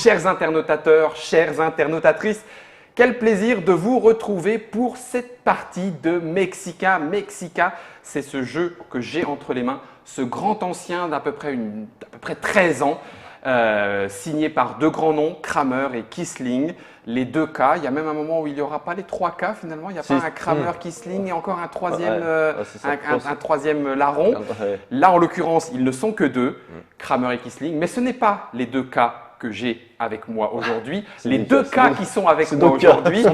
Chers internautateurs, chères internautatrices, quel plaisir de vous retrouver pour cette partie de Mexica. Mexica, c'est ce jeu que j'ai entre les mains, ce grand ancien d'à peu près 13 ans, signé par deux grands noms, Kramer et Kissling. Les 2 K, il y a même un moment où il n'y aura pas les 3 K finalement, il n'y a pas un Kramer, Kissling et encore un troisième, un troisième larron. Là en l'occurrence, ils ne sont que 2, Kramer et Kissling, mais ce n'est pas les 2 K que j'ai avec moi aujourd'hui. Les 2 cas qui sont avec moi aujourd'hui,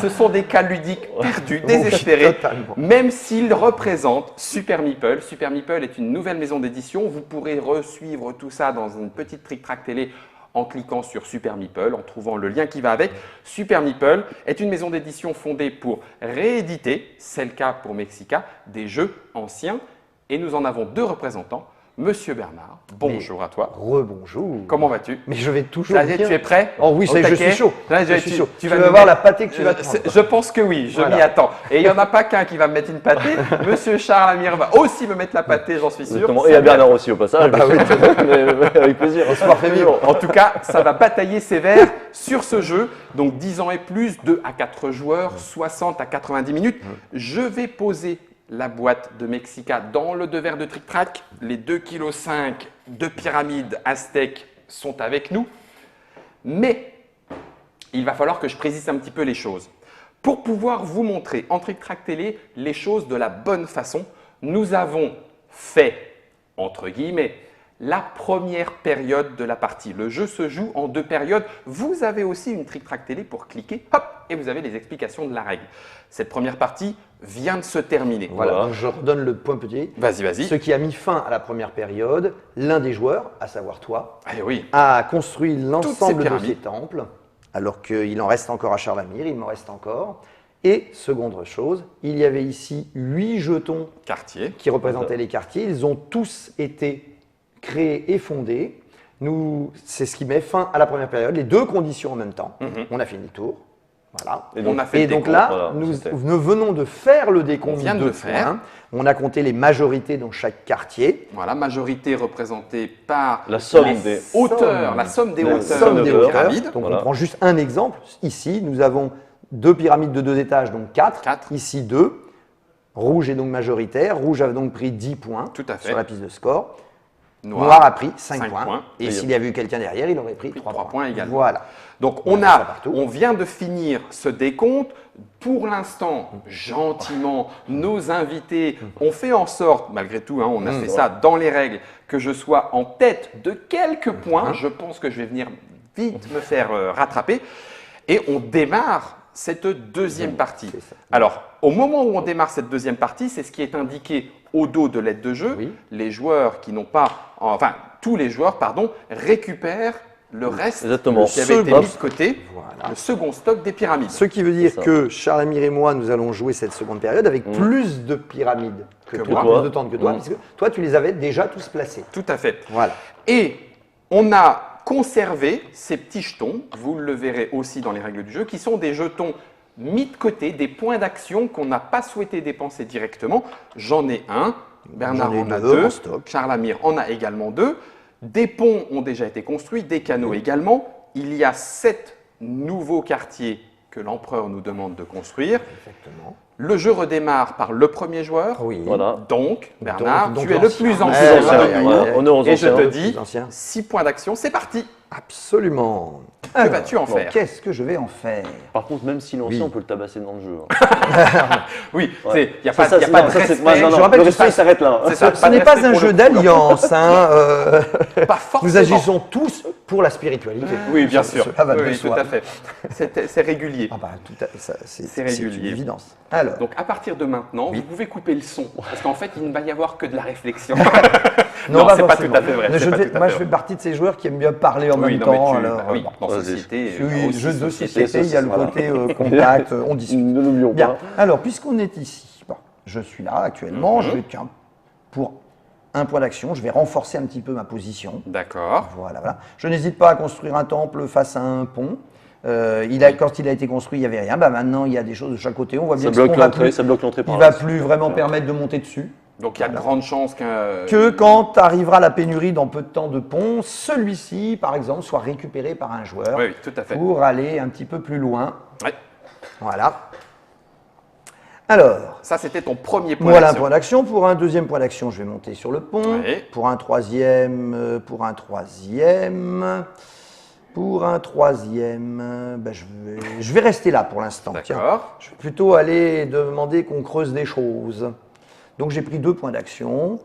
ce sont des cas ludiques perdus, désespérés, même s'ils représentent Super Meeple. Super Meeple est une nouvelle maison d'édition. Vous pourrez resuivre tout ça dans une petite trick-track télé en cliquant sur Super Meeple, en trouvant le lien qui va avec. Super Meeple est une maison d'édition fondée pour rééditer, c'est le cas pour Mexica, des jeux anciens. Et nous en avons 2 représentants. Monsieur Bernard, bonjour à toi. Rebonjour. Comment vas-tu? Mais je vais toujours bien. Tu es prêt? Oh oui, ça y est, je suis chaud. Tu vas voir la pâtée que tu vas te prendre. Je pense que oui, je m'y attends. Et il n'y en a pas qu'un qui va me mettre une pâtée. Monsieur Charles Amir va aussi me mettre la pâtée, j'en suis sûr. Exactement. Et il y a Bernard aussi au passage. Ah bah oui, avec plaisir. On se fait vivre. En tout cas, ça va batailler sévère sur ce jeu. Donc 10 ans et plus, 2 à 4 joueurs, 60 à 90 minutes. Je vais poser la boîte de Mexica dans le devers de Trick Track. Les 2,5 kg de pyramide aztèque sont avec nous. Mais il va falloir que je précise un petit peu les choses. Pour pouvoir vous montrer en Trick Track télé les choses de la bonne façon, nous avons fait, entre guillemets, la première période de la partie. Le jeu se joue en 2 périodes. Vous avez aussi une Trick Track télé pour cliquer, hop, et vous avez les explications de la règle. Cette première partie vient de se terminer. Voilà, donc je redonne le point petit. Vas-y, vas-y. Ce qui a mis fin à la première période, l'un des joueurs, à savoir toi, oui, a construit l'ensemble de pyramides. ces temples, alors qu'il en reste encore à Charles Amir, il m'en reste encore. Et seconde chose, il y avait ici 8 jetons quartier qui représentaient les quartiers. Ils ont tous été créés et fondés. C'est ce qui met fin à la première période, les 2 conditions en même temps. On a fini le tour. Voilà. Et donc, là, nous venons de faire le décompte. On vient de le faire. On a compté les majorités dans chaque quartier. Voilà, majorité représentée par la somme des hauteurs, la somme des hauteurs des pyramides. Donc on prend juste un exemple. Ici, nous avons 2 pyramides de 2 étages, donc 4. Ici 2. Rouge est donc majoritaire. Rouge a donc pris 10 points sur la piste de score. Noir a pris 5 points. Et s'il y avait eu quelqu'un derrière, il aurait pris 3 points également. Voilà. Donc on vient de finir ce décompte. Pour l'instant, gentiment, nos invités ont fait en sorte, malgré tout, on a fait ça dans les règles, que je sois en tête de quelques points. Je pense que je vais venir vite me faire rattraper. Et on démarre cette deuxième partie. Alors, au moment où on démarre cette deuxième partie, c'est ce qui est indiqué au dos de l'aide de jeu. Les joueurs qui n'ont pas, enfin, tous les joueurs, pardon, récupèrent le reste qui avait été mis de côté, le second stock des pyramides. Ce qui veut dire que Charles Amir et moi, nous allons jouer cette seconde période avec plus de pyramides que toi, plus de temps que toi, puisque toi, tu les avais déjà tous placés. Tout à fait. Voilà. Et on a conservé ces petits jetons, vous le verrez aussi dans les règles du jeu, qui sont des jetons mis de côté, des points d'action qu'on n'a pas souhaité dépenser directement. J'en ai un, Bernard en a 2, Charles Amir en a également 2. Des ponts ont déjà été construits, des canaux également. Il y a 7 nouveaux quartiers que l'empereur nous demande de construire. Exactement. Le jeu redémarre par le premier joueur. Voilà. Donc, Bernard, tu es le plus ancien. Et je te dis, 6 points d'action, c'est parti. Absolument. Que vas-tu en faire? Qu'est-ce que je vais en faire? Par contre, même si l'ancien, on peut le tabasser dans le jeu. Oui, il n'y a pas de respect. Je rappelle que le respect s'arrête là. Ce n'est pas un jeu d'alliance. Nous agissons tous pour la spiritualité. Oui, bien sûr. Oui, tout à fait. C'est régulier. C'est régulier. Une évidence. Alors. Donc, à partir de maintenant, vous pouvez couper le son. Parce qu'en fait, il ne va y avoir que de la réflexion. Non, c'est pas tout à fait vrai. Moi, je fais partie de ces joueurs qui aiment bien parler en même temps. Dans société. Jeu de société, il y a le côté contact, on discute. Ne l'oublions pas. Alors, puisqu'on est ici, je suis là actuellement, pour un point d'action, je vais renforcer un petit peu ma position. D'accord. Voilà. Je n'hésite pas à construire un temple face à un pont. Quand il a été construit, il n'y avait rien. Maintenant, il y a des choses de chaque côté. On voit bien ça bloque l'entrée. Il ne va plus vraiment permettre de monter dessus. Donc il y a de grandes chances que quand arrivera la pénurie dans peu de temps de ponts, celui-ci, par exemple, soit récupéré par un joueur oui, tout à fait. pour aller un petit peu plus loin. Oui. Voilà. Alors, ça c'était ton premier point voilà un d'action. point d'action. Pour un deuxième point d'action, je vais monter sur le pont. Oui. Pour un troisième, ben je vais rester là pour l'instant. D'accord. Je vais plutôt aller demander qu'on creuse des choses. Donc j'ai pris 2 points d'action.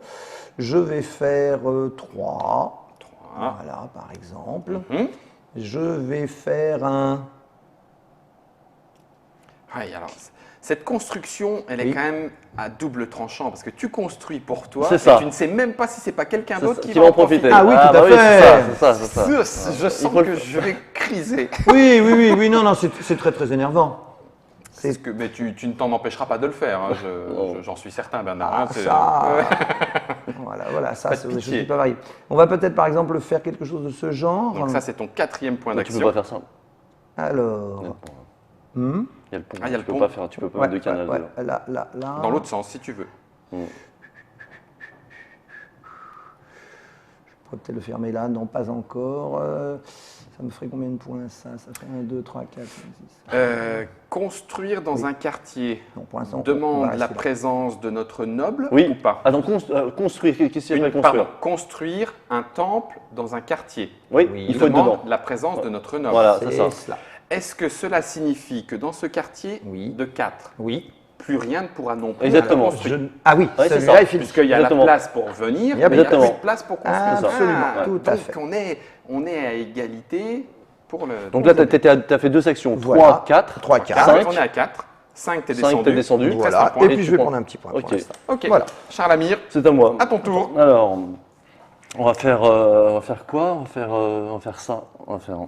Je vais faire 3. Voilà, par exemple. Je vais faire un... Oui, alors, cette construction, elle est quand même à double tranchant parce que tu construis pour toi C'est et ça. tu ne sais même pas si c'est pas quelqu'un d'autre qui Qui va va en profiter. Ah oui, tout à oui, fait. c'est ça. Je sens que je vais criser. Oui, non, c'est très très énervant. Mais tu ne t'en empêcheras pas de le faire, hein, j'en suis certain, Bernard. Voilà, ça, Pas de c'est des choses pitié. qui peuvent arriver. On va peut-être par exemple faire quelque chose de ce genre. Donc ça, c'est ton 4e point Tu peux d'action. pas faire ça. Alors, Il y a le pont. Ah, il y a le tu peux pont. pas faire, tu peux pas mettre de canal dedans. là. Dans l'autre sens, si tu veux. Je pourrais peut-être le fermer là, non pas encore. Ça me ferait combien de points ça? Ça ferait 1, 2, 3, 4, 5, 6. Construire dans un quartier Non, pour l'instant, on demande va la rester là. présence de notre noble Oui. ou pas? Attends, construire, qu'est-ce qu'il y a à construire? Construire un temple dans un quartier. Oui, Oui. il faut être demande dedans. la présence de notre noble. Voilà, c'est ça. cela. Est-ce que cela signifie que dans ce quartier Oui. de 4, Oui. plus rien ne pourra non plus Exactement. être construit? Ah oui, Ouais, c'est celui-là, ça. il fait le... Puisqu'il y a Exactement. la place pour venir, Il y a mais il n'y a plus exactement. de place pour construire. Absolument, Ah, tout à donc fait. on est à égalité pour le... Donc là, tu as fait 2 actions. Voilà. 3, 4. 3, 4, 4. on est à 4. 5, t'es 5, descendu. t'es descendu. Il te reste un Voilà. point. Et puis Et je tu vais prends. prendre un petit point pour Ok. l'instant. Ok, Voilà. Charles Amir, C'est à moi. à ton tour. Alors, on va faire quoi? On va faire ça. On va faire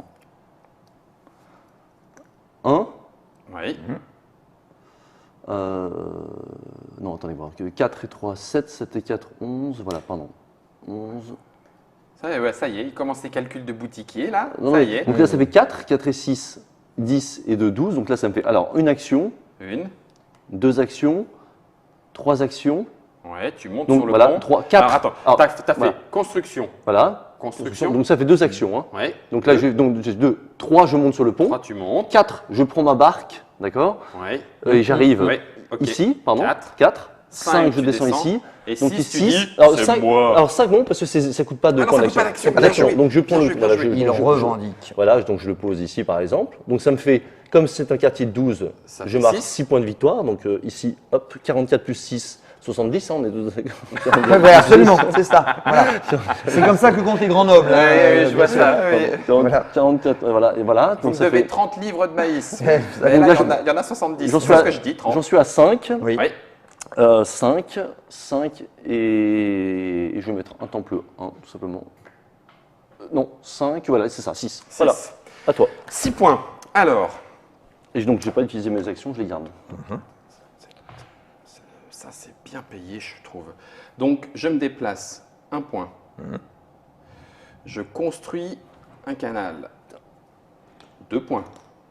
1. Oui. Non, attendez, voir. 4 et 3, 7, 7 et 4, 11. Voilà, pardon. 11. Ça y est, il commence les calculs de boutiquier, là. Non, Ça mais- y est. Donc là, ça fait 4, 4 et 6, 10 et 2, 12. Donc là, ça me fait alors une action, 2 actions, 3 actions. Ouais, tu montes Donc sur le voilà, pont. 3, 4. Alors attends, Alors, t'as fait voilà. construction. Voilà. Construction. Donc ça fait 2 actions. Hein. Ouais. Donc là, j'ai 3, je monte sur le pont. 3, tu montes. 4, je prends ma barque, d'accord? Ouais. Et j'arrive Ouais, ok. ici, pardon. 4. 4. 5, je tu descends descends. ici. Et Donc 6, tu 6. dis, Alors c'est 5, moi. alors 5 non, parce que ça ne coûte pas de Ah non, points ça coûte pas d'action. d'action. Bien joué. Donc je prends Bien le. joué, Voilà, bien joué. Il donc, revendique. Voilà, donc je le pose ici par exemple. Donc ça me fait, comme c'est un quartier de 12, Ça je fait marque six. 6 points de victoire. Donc ici, hop, 44 plus 6, 70, hein, on est tous Oui, absolument, c'est ça. Voilà. C'est comme ça que comptent les grands nobles. Ouais, je vois ça. oui. 44, voilà, et voilà. Vous Donc ça devez fait. 30 livres de maïs. Ouais, Mais donc là, là, il y en a 70. J'en C'est suis, ce que je dis, 30. j'en suis à 5. Oui. Oui. 5 et je vais mettre un temple 1 tout simplement. Non, 5, voilà, c'est ça, 6. Voilà, à toi. 6 points. Alors, Et donc, je n'ai pas utilisé mes actions, je les garde. ça c'est bien payé, je trouve. Donc, je me déplace 1 point. Je construis un canal. 2 points.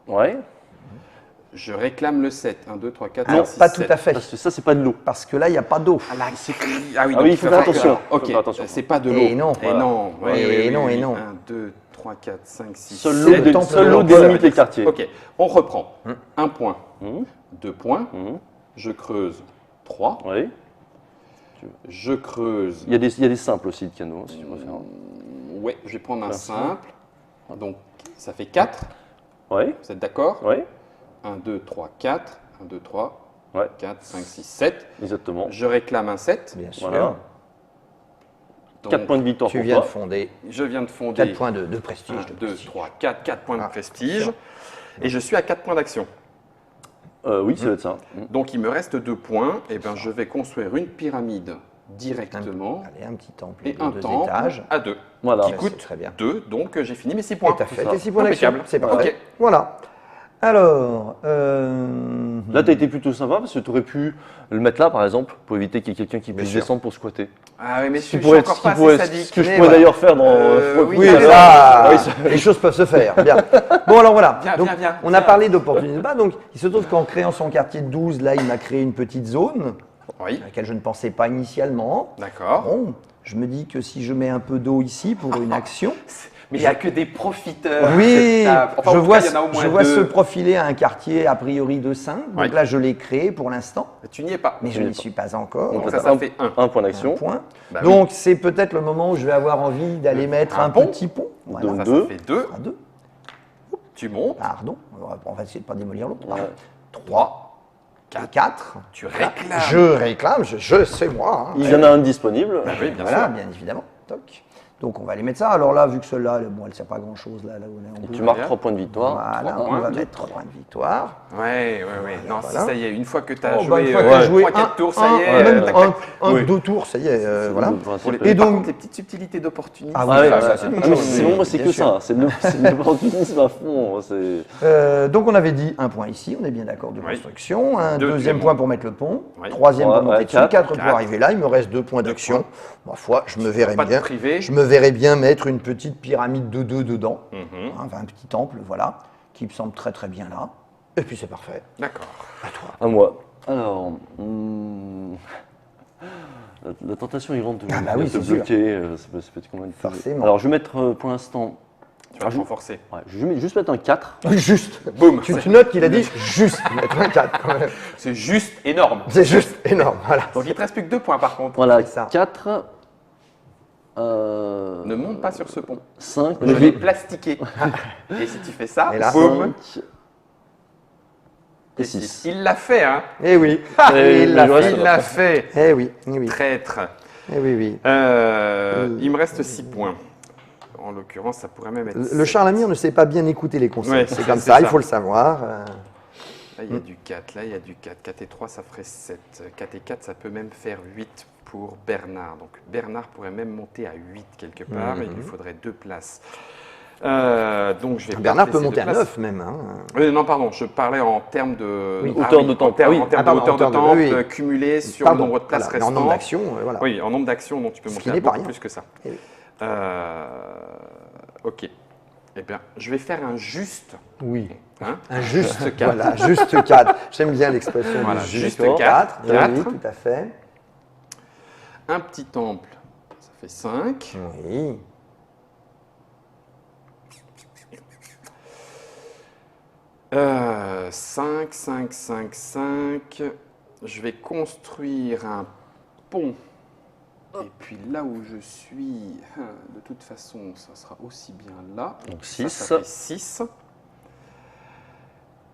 Ouais. Je réclame le 7. 1, 2, 3, 4, Alors, 5, 6, pas 7. tout à fait. Parce que ça, c'est pas de l'eau. Parce que là, il n'y a pas d'eau. Ah là, c'est écrit. Ah oui, donc il faut faire attention. Ok, Faut faire attention. c'est pas de l'eau. Et non. Et Voilà. non. Et non, et non. 1, 2, 3, 4, 5, 6, Seul 7. l'eau temple de l'eau. délimite les quartiers. Ok, on reprend. 1 point. Hum, 2 points. hum, Je creuse 3. ouais. Je creuse. Il y a des simples aussi de canaux, si tu préfères. Ouais, je vais prendre un Un simple. Donc, ça fait 4. Ouais, Vous êtes d'accord? ouais, 1, 2, 3, 4. 1, 2, 3, ouais, 4, 5, 6, 7. exactement. Je réclame un 7. Bien sûr. Voilà. Donc, 4 points de victoire Tu pour viens de toi. fonder je viens de fonder 4 points de prestige. 1, 2, 3, 4. 4 points de Ah, prestige. Et je suis à 4 points d'action. Oui, ça doit être ça. Donc, il me reste 2 points. Et ben, je vais construire une pyramide directement Allez, un petit temple et de un 2 temple étages. à 2. Voilà. Qui Ouais, coûte c'est très bien. 2. Donc, j'ai fini mes 6 points. Et t'as fait ça. tes 6 points d'action. Impeccable. C'est parfait. Ok. Voilà. Alors, Là, tu as été plutôt sympa parce que tu aurais pu le mettre là, par exemple, pour éviter qu'il y ait quelqu'un qui puisse sûr. descendre pour squatter. Ah oui, mais je Ce qui suis pourrait encore être- pas ce qui pourrait- assez sadique. ce que je mais pourrais voilà. d'ailleurs faire dans Oui, oui, alors, ça, oui, ça- les choses peuvent se faire. Bien. Bon, alors voilà. Viens, Donc, viens, on viens. a parlé d'opportunités. Donc, il se trouve qu'en créant son quartier de 12, là, il m'a créé une petite zone à laquelle je ne pensais pas initialement. D'accord. Bon, je me dis que si je mets un peu d'eau ici pour une action… Mais il n'y a que des profiteurs. Oui, enfin, je vois, il y en a au moins je vois deux. se profiler un quartier a priori de 5. Donc là, je l'ai créé pour l'instant. Tu n'y es pas. Mais je n'y suis pas encore. Donc ça fait un point d'action. Bah donc c'est peut-être le moment où je vais avoir envie d'aller mettre un petit pont. Voilà. Donc ça fait 2. Tu montes. Pardon, on va essayer de ne pas démolir l'autre. Ouais. 3, 4. Tu réclames. Je réclame, c'est moi. Hein. Il y en a un disponible. Bah oui, bien voilà, sûr. bien évidemment. Toc. Donc on va aller mettre ça. Alors là, vu que celle-là, bon, elle ne sert pas grand-chose là où on est en bleu. Tu marques 3 points de victoire. Voilà, on va mettre 3 points de victoire. Ouais. Non, Voilà. si ça y est, une fois que tu as Une fois joué, que tu as joué 3-4 tours, ça y est. 2 tours, ça y est. Voilà. Et donc, les petites subtilités d'opportunisme. Ah oui, ça, c'est une chose. Sinon, moi, c'est que ça. C'est l'opportunisme à fond. Donc on avait dit un point ici, on est bien d'accord de construction. Un deuxième point pour mettre le pont. Troisième pour monter dessus. 4 pour arriver là. Il me reste 2 points d'action. Ma foi, je me verrais bien mettre une petite pyramide de 2 dedans. Enfin, un petit temple, voilà, qui me semble très très bien là. Et puis c'est parfait. D'accord. À toi. À moi. Alors, la tentation est grande de te bloquer. Ça peut être quand même forcément. Alors, je vais mettre pour l'instant. Tu vas te renforcer. Ouais, je vais juste mettre un 4. Juste. Boum. Tu notes qu'il a dit juste mettre un 4 quand même. C'est juste énorme. C'est juste énorme, voilà. Donc il ne te reste plus que 2 points par contre. Voilà, ça. 4. Ne monte pas sur ce pont. 5. Je l'ai plastiqué. Et si tu fais ça, et là, boum. 5. Et 6. Il l'a fait, hein. Eh oui. Il l'a fait. Eh oui. Traître. Eh oui. Il me reste 6 points. En l'occurrence, ça pourrait même être… Le Charlemagne ne sait pas bien écouter les conseils. Ouais, c'est comme ça, il faut le savoir. Là, il y a du 4. Là, il y a du 4. 4 et 3, ça ferait 7. 4 et 4, ça peut même faire 8 pour Bernard. Donc, Bernard pourrait même monter à 8 quelque part. Il lui faudrait 2 places. Donc, je vais Bernard peut monter à 9 même. Hein. Non, pardon, je parlais en termes de hauteur de temple. En termes de hauteur de temple cumulé sur le nombre de places restantes. En nombre d'actions, voilà. Oui, en nombre d'actions, donc tu peux monter à beaucoup plus que ça. Eh oui. Ok. Eh bien, je vais faire un juste. Oui. Hein, un juste 4. Voilà, juste 4. J'aime bien l'expression voilà, du juste 4. 4. Oui, tout à fait. Un petit temple, ça fait 5. Oui. Euh, 5. Je vais construire un pont. Et puis là où je suis, de toute façon, ça sera aussi bien là. Donc 6. Ça fait 6.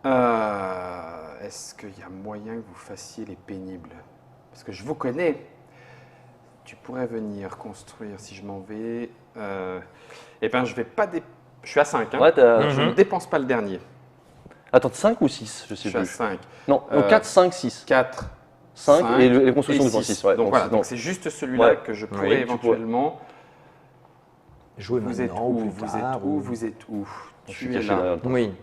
Est-ce qu'il y a moyen que vous fassiez les pénibles? Parce que je vous connais. Tu pourrais venir construire si je m'en vais. Eh bien, je vais pas. Je suis à 5. Hein. Ouais, je ne dépense pas le dernier. Attends, 5 ou 6? Je sais suis plus. à 5. Non, 4, 5, 6. 4. 5 et les constructions du point 6. Ouais, donc voilà, donc c'est juste celui-là que je pourrais éventuellement jouer vous êtes où? Vous êtes où? Tu es là. Oui.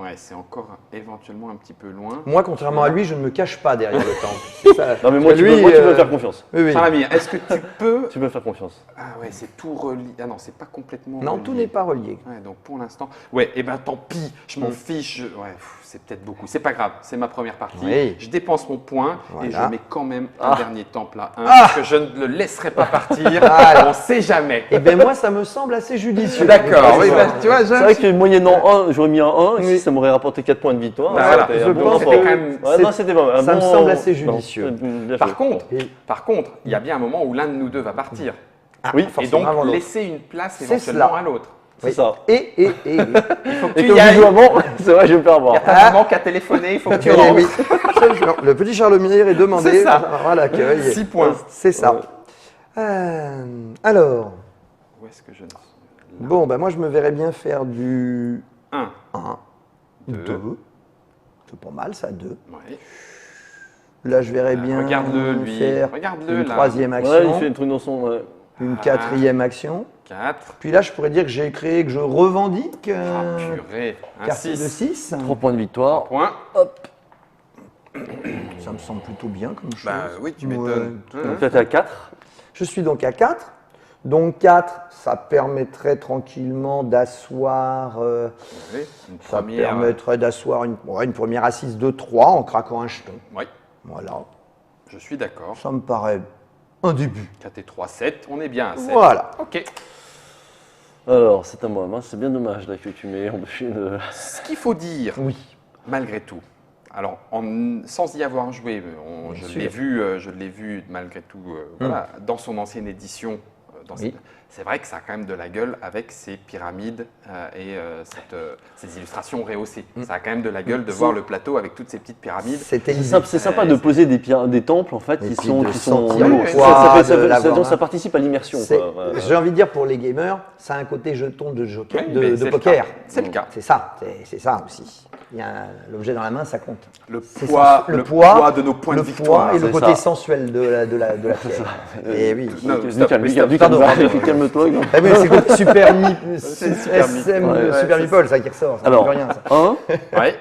Ouais, c'est encore éventuellement un petit peu loin. Moi, contrairement à lui, je ne me cache pas derrière le temple. Ça. Non, mais moi, tu peux me faire confiance. Oui. Cher est-ce que tu peux… Tu peux me faire confiance. Ah ouais, c'est tout relié. Ah non, c'est pas complètement Non, relié. tout n'est pas relié. Ouais, donc pour l'instant… Ouais, et ben tant pis, je m'en fiche. Ouais, c'est peut-être beaucoup. C'est pas grave, c'est ma première partie. Oui. Je dépense mon point et je mets quand même un dernier temple là. Parce que je ne le laisserai pas partir. On ne sait jamais. Eh bien, moi, ça me semble assez judicieux. D'accord. Oui, tu vois, c'est vrai que moyennant 1, j'aurais mis un 1. Oui. Ça m'aurait rapporté 4 points de victoire. Voilà. Je pense que c'était pas ça me semble assez judicieux. Par contre, il y a bien un moment où l'un de nous deux va partir. Oui, et donc laisser une place éventuellement à l'autre. C'est ça. Et il faut que tu y ailles. C'est vrai, je vais me faire voir. Il y a ta maman qui a téléphoné, il faut que tu rentres. Le petit Charlemagne est demandé à l'accueil. 6 points. C'est ça. Alors. Où est-ce que je… Bon, ben moi je me verrais bien faire du 1, 2. C'est pas mal ça, 2. Ouais. Là je verrais bien regarde-le, lui. faire Regarde-le, une là. troisième action. Ouais, il fait un truc dans son… Une quatrième action. 4. Puis là je pourrais dire que j'ai créé, que je revendique purée. Un quartier de 6. 3 points de victoire. 3 points. Hop. Ça me semble plutôt bien comme chose. Bah oui, tu m'étonnes. Donc là, tu es à 4. Je suis donc à 4. Donc 4, ça permettrait tranquillement d'asseoir. Ça permettrait d'asseoir une première assise de 3 en craquant un jeton. Oui. Voilà. Je suis d'accord. Ça me paraît un début. 4 et 3, 7. On est bien à 7. Voilà. Ok. Alors, c'est à moi. C'est bien dommage là, que tu m'aies empêché de... Ce qu'il faut dire, Oui. malgré tout, alors sans y avoir joué, je l'ai vu malgré tout voilà, dans son ancienne édition. C'est vrai que ça a quand même de la gueule avec ces pyramides et ces illustrations rehaussées. Ça a quand même de la gueule de voir le plateau avec toutes ces petites pyramides. C'est sympa de poser des temples en fait qui sont lourds. Ça participe à l'immersion. J'ai envie de dire pour les gamers, ça a un côté jeton de joker, de poker. C'est le cas. C'est ça aussi. Il y a l'objet dans la main, ça compte. Le poids de nos points de victoire. Et le côté sensuel de la pierre. Et oui. Calme-toi. C'est comme Super Meeple, ça qui ressort. Alors, 1. Ouais.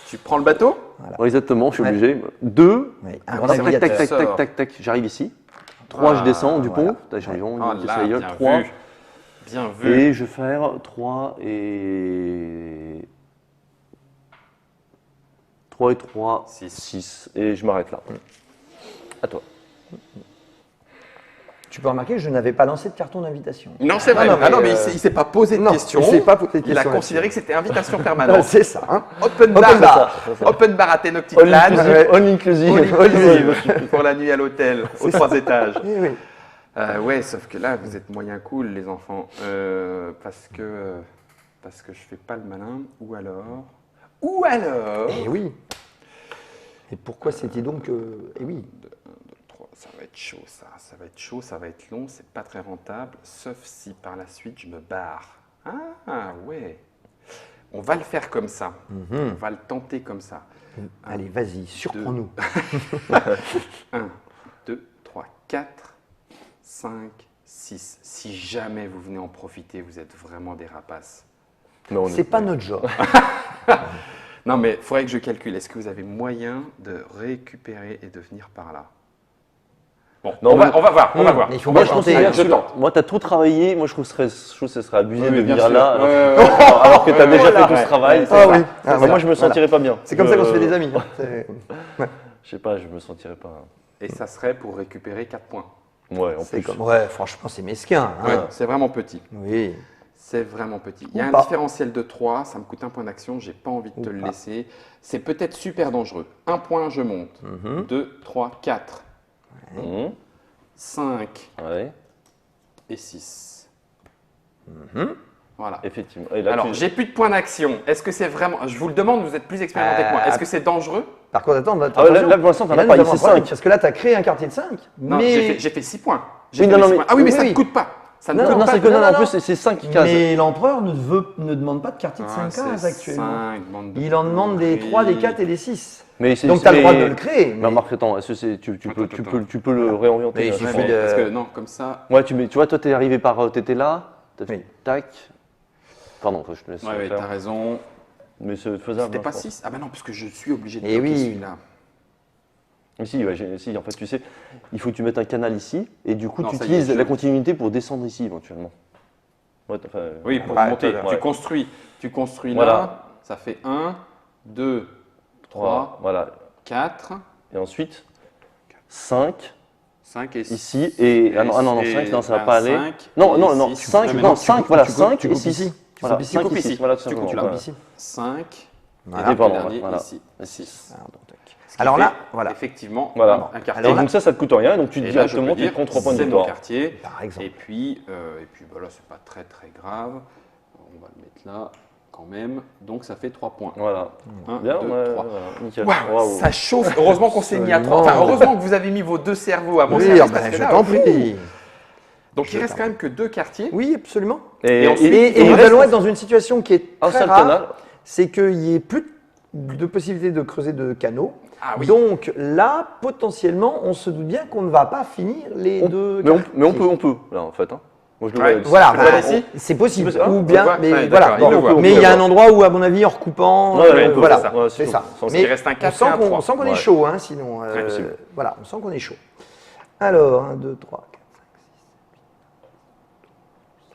Tu prends le bateau. Exactement, je suis obligé. 2. Tac. J'arrive ici. 3, je descends du pont. J'arrive, 3. Bien vu. Et je vais faire 3 et 3, 6. Et je m'arrête là. À toi. Tu peux remarquer que je n'avais pas lancé de carton d'invitation. Non, c'est vrai. Mais il ne s'est pas posé de questions. Il a considéré que c'était invitation permanente. C'est ça. Hein. Open bar à Tenochtitlan. All inclusive. Pour la nuit à l'hôtel, aux 3 étages. Oui. Ouais, sauf que là, vous êtes moyen cool, les enfants. Parce que je fais pas le malin. Ou alors... Eh oui. Et pourquoi c'était donc... Eh oui. 2, 3, ça va être chaud, ça. Ça va être chaud, ça va être long, c'est pas très rentable. Sauf si par la suite, je me barre. Ah, ouais. On va le faire comme ça. On va le tenter comme ça. Allez, vas-y, surprends-nous. 1, 2, 3, 4, 5, 6. Si jamais vous venez en profiter, vous êtes vraiment des rapaces. C'est pas notre genre. Non, mais il faudrait que je calcule. Est-ce que vous avez moyen de récupérer et de venir par là? Bon, on va voir. Il faut moi, bien tenter. Je tente. Moi, tu as tout travaillé. Moi, je trouve que ce serait abusé de bien venir sûr. là. Alors que tu as déjà fait tout ce travail. Moi, je me sentirais pas bien. C'est comme ça qu'on se fait des amis. Je sais pas, je me sentirais pas. Et ça serait pour récupérer 4 points. Ouais, en plus. Ouais, franchement, c'est mesquin. Ouais, c'est vraiment petit. Oui. C'est vraiment petit. Il y a un différentiel de 3, ça me coûte 1 point d'action, j'ai pas envie de te le laisser. C'est peut-être super dangereux. 1 point, je monte. 2, 3, 4. 5 et 6. Voilà. Effectivement. Alors, j'ai plus de points d'action. Est-ce que c'est vraiment... Je vous le demande, vous êtes plus expérimenté que moi. Est-ce que c'est dangereux? Par contre, attends. Là, pour l'instant, t'en as pas, c'est 5. Parce que là, tu as créé un quartier de 5. Non, mais... j'ai fait 6 points. Ah oui, mais ça ne coûte pas. Non, c'est que en plus, c'est 5 cases. Mais l'empereur ne demande pas de quartier de 5 cases actuellement. Il en demande des 3, des 4 et des 6. Donc tu as le droit de le créer. Mais Marc, attends, tu peux le réorienter. Il suffit de... Parce que non, comme ça... Ouais, tu vois, toi, t'es arrivé par... T'étais là, t'as fait tac. Pardon, je te laisse faire. Oui, t'as raison. Mais c'est faisable. C'était pas 6? Ah bah non, parce que je suis obligé de bloquer celui-là. Si, en fait, tu sais, il faut que tu mettes un canal ici, et du coup, tu utilises la continuité pour descendre ici, éventuellement. Oui, pour monter. Tu construis là, ça fait 1, 2, 3, 4. Et ensuite, 5. 5 et 6. Ici, et... Ah non, 5, non, ça va pas aller. Non, 5, voilà, 5 et 6. Voilà, 5 et 6. Voilà, tu coupes ici. 5, et dernier, ici. 6. Alors là, voilà. Effectivement, un quartier. Et donc ça te coûte rien, donc tu dis directement, tu prends 3 points de victoire. victoire. C'est mon quartier. Par exemple. Et puis là, c'est pas très grave. On va le mettre là quand même. Donc ça fait 3 points. Voilà. 1, bien, 2, 3. Nickel. Wow, ça chauffe. Heureusement qu'on s'est mis à 3. Enfin, heureusement que vous avez mis vos 2 cerveaux à mon service. Je t'en prie. Donc il reste quand même que 2 quartiers. Oui, absolument. Et nous allons être dans une situation qui est très rare. Canal. C'est qu'il n'y ait plus de possibilité de creuser de canaux. Ah oui. Donc là, potentiellement, on se doute bien qu'on ne va pas finir les deux. Mais on peut, là, en fait. Moi, je le vois voilà, ici. c'est possible. Ah, ou bien, mais voilà. Mais il y a un endroit où, à mon avis, en recoupant, voilà, c'est ça. Mais il reste un 4 et un 3. On sent qu'on est chaud, hein, sinon. Voilà, on sent qu'on est chaud. Alors, 1, 2, 3, 4.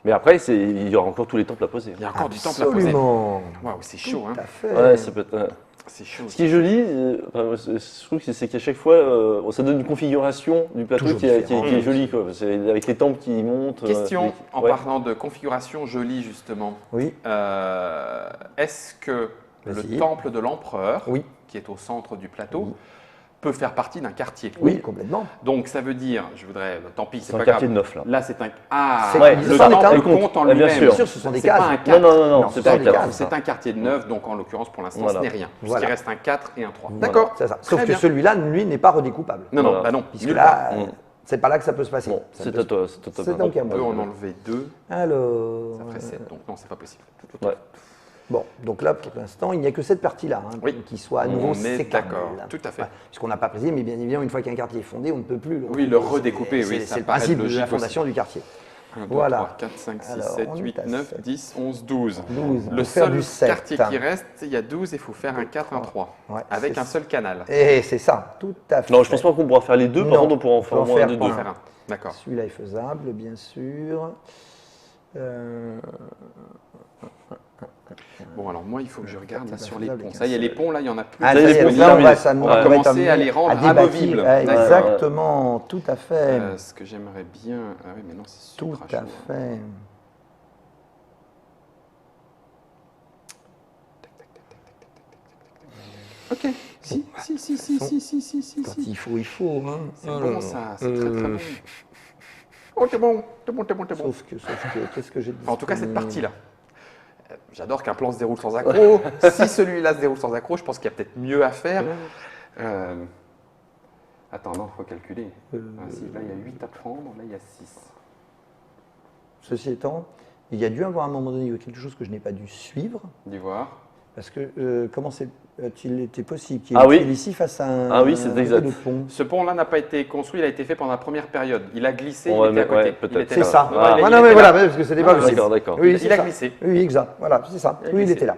Mais après, il y aura encore tous les temples à poser. Il y a encore du temple à poser. Absolument. Waouh, c'est chaud. Tout à fait. Ouais, ça peut être. C'est chaud. Ce qui est joli, je trouve que c'est qu'à chaque fois, ça donne une configuration du plateau qui est jolie, quoi. Avec les temples qui montent. Question, en parlant de configuration jolie, justement. Oui. Est-ce que le temple de l'empereur, qui est au centre du plateau, peut faire partie d'un quartier? Oui, complètement. Donc ça veut dire, tant pis, c'est pas grave. C'est un quartier de 9 là. Là, c'est un. Le temple compte en bien lui-même. sûr. Bien sûr, ce sont des C'est pas cases. un 4. Non, c'est pas un 4. C'est un quartier de 9, donc en l'occurrence, pour l'instant, ce n'est rien. Voilà. Il reste un 4 et un 3. D'accord, c'est ça. Sauf que celui-là, lui, n'est pas redécoupable. Non. Puisque là, c'est pas là que ça peut se passer. Bon, c'est à toi. C'est donc à On moi. peut en enlever 2. Alors. Ça ferait 7. Donc non, c'est pas possible. Ouais. Bon, donc là, pour l'instant, il n'y a que cette partie-là qui soit à nouveau sécable. D'accord, tout à fait. Puisqu'on n'a pas précisé, mais bien évidemment, une fois qu'un quartier est fondé, on ne peut plus le redécouper. C'est le principe de la fondation du quartier. 1, 2, Voilà. 3, 4, 5, 6, 7, 8, 9, 10, 11, 12. 12. Le seul quartier qui reste, il y a 12 et il faut faire un 4, un 3. Ouais, avec un seul canal. Et c'est ça, tout à fait. Non, je pense pas qu'on pourra faire les deux, par contre, on pourra en faire au moins deux. Un. D'accord. Celui-là est faisable, bien sûr. Bon, alors moi, il faut que je regarde là sur les ponts. Ça y est, les ponts, là, il n'y en a plus. Ah, ça y est, là, on va commencer à les rendre amovibles. Exactement, tout à fait. Ce que j'aimerais bien. Ah oui, mais non, c'est tout à fait. Ok. Si. Quand il faut. Hein. C'est bon, ça. C'est très bon. Oh, t'es bon. Sauf que, qu'est-ce que j'ai dit? En tout cas, cette partie-là. J'adore qu'un plan se déroule sans accroc. Si celui-là se déroule sans accroc, je pense qu'il y a peut-être mieux à faire. Attends, non, il faut calculer. Là, il y a 8 à prendre, là, il y a 6. Ceci étant, il y a dû avoir à un moment donné quelque chose que je n'ai pas dû suivre. D'ivoire. Parce que comment il était possible qu'il y ait ici face à un de pont? Ce pont-là n'a pas été construit, il a été fait pendant la première période. Il a glissé, il était à côté. C'est ça. Non, mais voilà, parce que c'était pas possible. D'accord. Oui, il a glissé. Oui, exact. Voilà, c'est ça. Oui, il était là.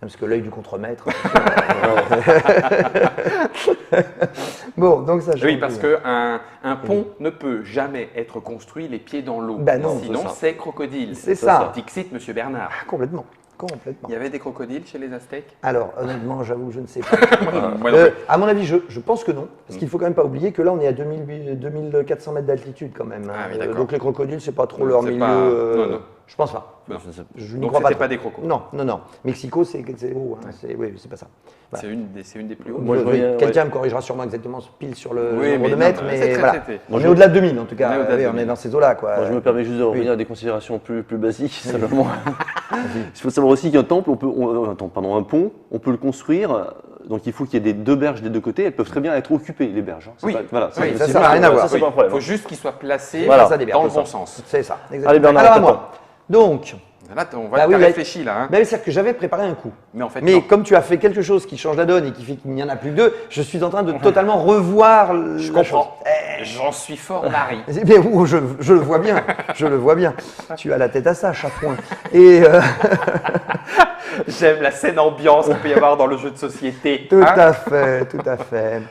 Parce que l'œil du contremaître. Bon, donc ça. Oui, parce qu'un pont ne peut jamais être construit les pieds dans l'eau. Sinon, c'est crocodile. C'est ça. Dixit, Monsieur Bernard. Complètement. Il y avait des crocodiles chez les Aztèques? Alors, honnêtement, j'avoue, je ne sais pas. À mon avis, je pense que non. Parce qu'il ne faut quand même pas oublier que là, on est à 2400 mètres d'altitude quand même. Donc les crocodiles, c'est pas trop leur milieu. Non. Je pense pas. Je ne crois pas des crocos. Non. Mexico, c'est haut. Oui, c'est pas ça. Voilà. C'est une des plus hautes. Quelqu'un me corrigera sûrement exactement pile sur le nombre de mètres, mais voilà. On est au-delà de 2000 en tout cas. On est dans ces eaux-là. Moi, je me permets juste de revenir à des considérations plus basiques. Simplement. Il faut savoir aussi qu'un temple, un pont, on peut le construire. Donc il faut qu'il y ait deux berges des deux côtés. Elles peuvent très bien être occupées, les berges. Ça n'a rien à voir. Il faut juste qu'ils soient placés dans le bon sens. C'est ça. Allez Bernard, alors à moi. Donc. Là, on voit que tu as réfléchi là. C'est-à-dire que j'avais préparé un coup. Mais en fait, comme tu as fait quelque chose qui change la donne et qui fait qu'il n'y en a plus que deux, je suis en train de totalement revoir je comprends. J'en suis fort, Marie. Je le vois bien. Je le vois bien. Tu as la tête à ça, chafouin. Et j'aime la scène ambiance qu'il peut y avoir dans le jeu de société. Tout à fait.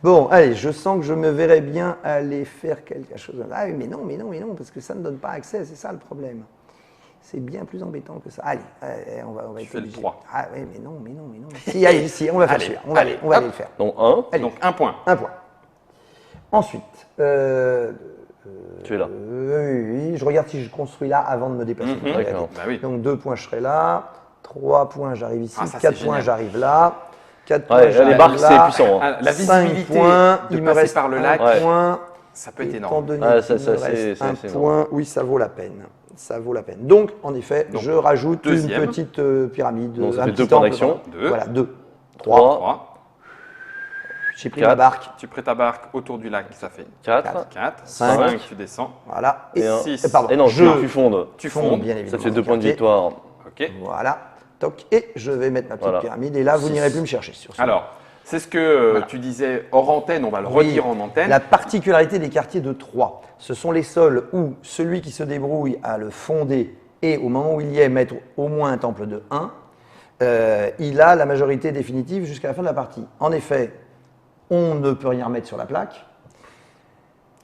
Bon, allez, je sens que je me verrais bien aller faire quelque chose. Ah oui, mais non, parce que ça ne donne pas accès, c'est ça le problème. C'est bien plus embêtant que ça. Allez, on va être obligé. Le 3. Ah oui, mais non. Si, on va faire celui-là. On va aller le faire. Donc 1. Donc 1 point. 1 point. Ensuite, tu es là. Oui, je regarde si je construis là avant de me déplacer. D'accord. Donc 2 points, je serai là. 3 points, j'arrive ici. 4 points, j'arrive là. 4 points, les barques, c'est puissant. La visibilité 5 points, il me reste par le lac. Point. Ça peut être énorme. C'est un point. Oui, ça vaut la peine. Donc, en effet, je rajoute une petite pyramide. Donc, ça fait 2 points d'action. Voilà, 2. 3. J'ai pris ma barque. Tu prends ta barque autour du lac, ça fait 4. 5. Tu descends. Voilà. Et 6. Et non, tu fondes. Tu fondes, bien évidemment. Ça fait 2 points de victoire. Ok. Voilà. Toc. Et je vais mettre ma petite pyramide. Et là, vous n'irez plus me chercher sur ça. Alors, c'est ce que tu disais hors antenne, on va le redire en antenne. La particularité des quartiers de Troyes, ce sont les sols où celui qui se débrouille à le fonder et au moment où il y est mettre au moins un temple de 1, il a la majorité définitive jusqu'à la fin de la partie. En effet, on ne peut rien remettre sur la plaque.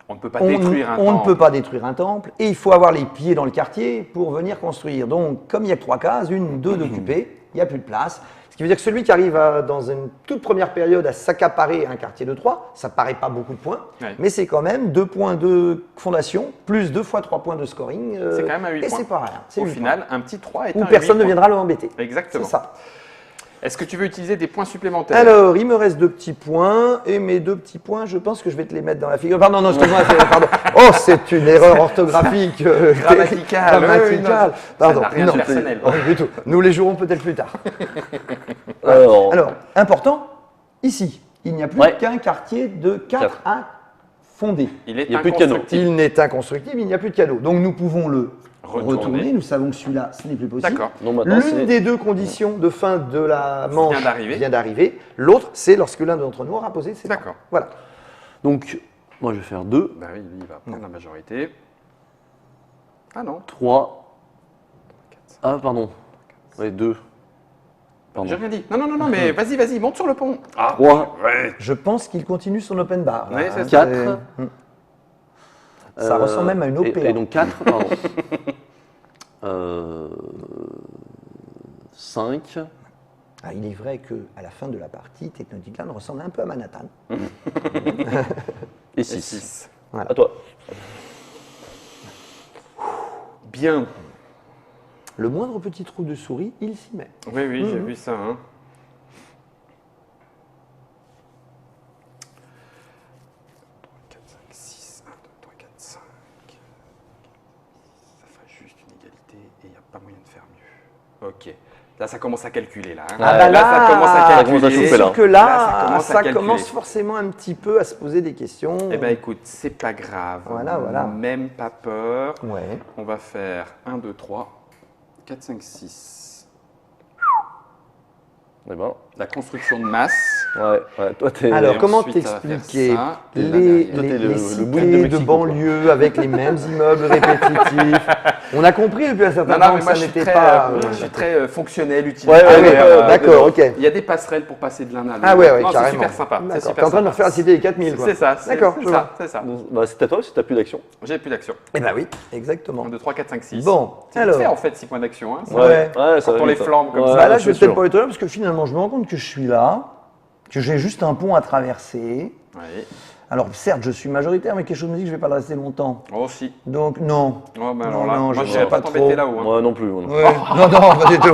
On ne peut pas détruire un temple. On ne peut pas détruire un temple et il faut avoir les pieds dans le quartier pour venir construire. Donc, comme il n'y a que 3 cases, 1, 2 d'occupées, il n'y a plus de place. Ce Ce qui veut dire que celui qui arrive dans une toute première période à s'accaparer un quartier de 3, ça ne paraît pas beaucoup de points, mais c'est quand même 2 points de fondation, plus 2 fois 3 points de scoring. C'est quand même à 8 points. Et c'est pas rien. Au final, un petit 3 est où personne ne viendra l'embêter. Exactement. C'est ça. Est-ce que tu veux utiliser des points supplémentaires? Alors, il me reste 2 petits points, et mes 2 petits points, je pense que je vais te les mettre dans la figure. Pardon, non, excuse-moi, pardon. Oh, c'est une erreur orthographique. Grammaticale. Grammaticale. Pardon, ça n'a rien de personnel. Non, du tout. Nous les jouerons peut-être plus tard. Alors, important, ici, il n'y a plus qu'un quartier de 4 à fonder. Il n'y a plus de canot. Il n'est inconstructible, il n'y a plus de canot. Donc nous pouvons le retourner. Nous savons que celui-là, ce n'est plus possible. D'accord. L'une des 2 conditions de fin de la manche vient d'arriver. L'autre, c'est lorsque l'un d'entre nous aura posé ses points. D'accord. Voilà. Donc, moi je vais faire 2. Bah oui, lui, il va prendre la majorité. Ah non. 3. Ah, pardon. Ouais, 2. J'ai rien dit. Non, mais vas-y, monte sur le pont. 3. Ouais. Je pense qu'il continue son open bar. Ouais, c'est ça. 4. Ça ressemble même à une OP. Et donc 4, pardon. 5. Ah, il est vrai qu'à la fin de la partie, Technoticland ressemble un peu à Manhattan. Et 6. Voilà. À toi. Bien. Le moindre petit trou de souris, il s'y met. Oui, j'ai vu ça. Hein. Pas moyen de faire mieux. Ok. Là, ça commence à calculer. Là, hein. Là, ça commence à calculer. C'est sûr que là, ça commence forcément un petit peu à se poser des questions. Eh bien, écoute, c'est pas grave. Voilà. Même pas peur. Ouais. On va faire 1, 2, 3, 4, 5, 6. Eh ben. La construction de masse. Ouais. Toi, t'es. Alors, comment ensuite, ça va t'expliquer faire ça. les cités de banlieue avec les mêmes immeubles répétitifs? On a compris depuis un certain temps que ça n'était pas. Je suis très fonctionnel, utilisateur. D'accord, ok. Il y a des passerelles pour passer de l'un à l'autre. Ah ouais, Non, carrément. c'est super sympa. Tu es en train de me refaire la cité des 4000. C'est ça. D'accord, c'est ça. Bah, c'est à toi si t'as plus d'action. J'ai plus d'action. Eh bien oui, exactement. 1, 2, 3, 4, 5, 6. Bon, c'est alors. vite fait en fait 6 points d'action. Hein. Ouais. Ça quand on les flambe comme ça. Bah là, je vais c'est peut-être sûr. pas étonner parce que finalement, je me rends compte que je suis là, que j'ai juste un pont à traverser. Oui. Alors, certes, je suis majoritaire, mais quelque chose me dit que je vais pas le rester longtemps. Oh, si. Donc, non. Oh, ben Non, alors là, non, moi, je je vois n'irai pas pas t'embêter trop. là-haut. Hein. Moi non plus. Ouais. Non, pas du tout.